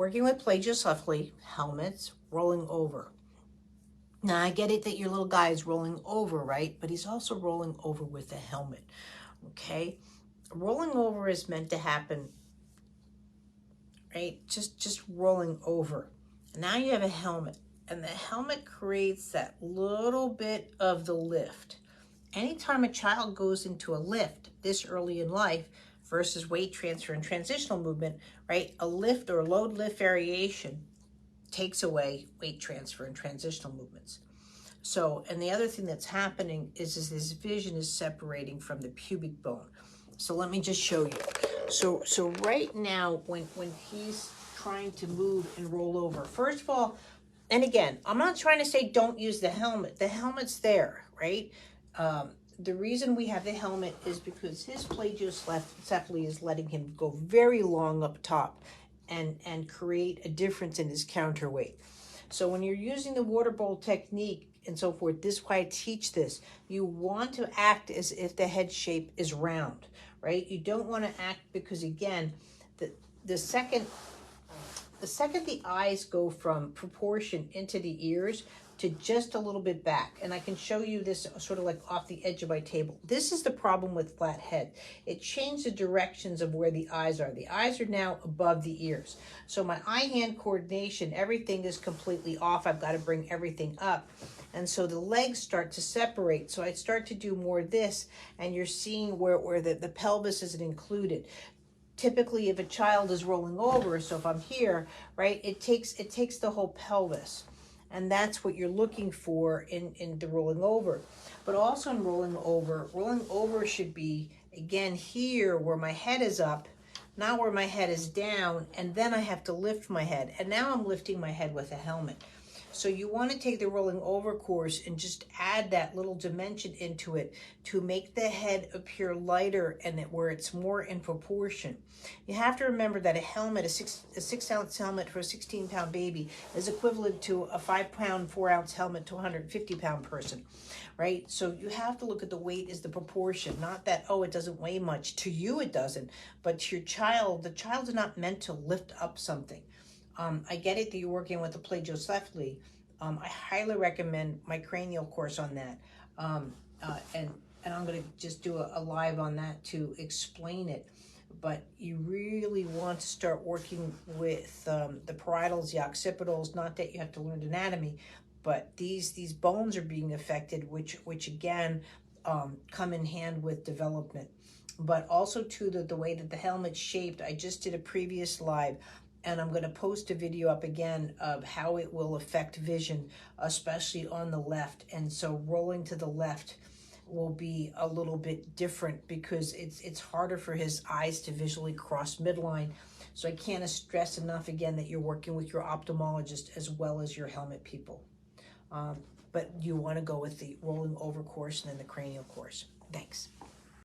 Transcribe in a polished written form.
Working with Plagiocephaly, helmets, rolling over. Now, I get it that your little guy is rolling over, right? But he's also rolling over with a helmet, okay? Rolling over is meant to happen, right? Just rolling over. Now you have a helmet, and the helmet creates that little bit of the lift. Anytime a child goes into a lift this early in life versus weight transfer and transitional movement, right? A lift or load lift variation takes away weight transfer and transitional movements. So, and the other thing that's happening is his vision is separating from the pubic bone. So let me just show you. So right now, when he's trying to move and roll over, first of all, and again, I'm not trying to say don't use the helmet. The helmet's there, right? The reason we have the helmet is because his plagiocephaly is letting him go very long up top and create a difference in his counterweight. So when you're using the water bowl technique and so forth, this is why I teach this. You want to act as if the head shape is round, right? You don't want to act because, again, the second the eyes go from proportion into the ears to just a little bit back, and I can show you this sort of like off the edge of my table. This is the problem with flat head. It changed the directions of where the eyes are. The eyes are now above the ears. So my eye-hand coordination, everything is completely off. I've got to bring everything up. And so the legs start to separate. So I start to do more of this, and you're seeing where the pelvis isn't included. Typically, if a child is rolling over, so if I'm here, right, it takes the whole pelvis. And that's what you're looking for in the rolling over. But also in rolling over should be, again, here where my head is up, not where my head is down, and then I have to lift my head. And now I'm lifting my head with a helmet. So you want to take the rolling over course and just add that little dimension into it to make the head appear lighter and where it's more in proportion. You have to remember that a helmet, a 6-ounce helmet for a 16-pound baby is equivalent to a 5-pound, 4-ounce helmet to a 150-pound person, right? So you have to look at the weight as the proportion, not that, oh, it doesn't weigh much. To you it doesn't, but to your child, the child is not meant to lift up something. I get it that you're working with the plagiocephaly. I highly recommend my cranial course on that. And I'm going to just do a live on that to explain it. But you really want to start working with the parietals, the occipitals, not that you have to learn anatomy, but these bones are being affected, which again, come in hand with development. But also too, the way that the helmet's shaped, I just did a previous live, and I'm going to post a video up again of how it will affect vision, especially on the left. And so rolling to the left will be a little bit different because it's harder for his eyes to visually cross midline. So I can't stress enough again that you're working with your ophthalmologist as well as your helmet people. But you want to go with the rolling over course and then the cranial course. Thanks.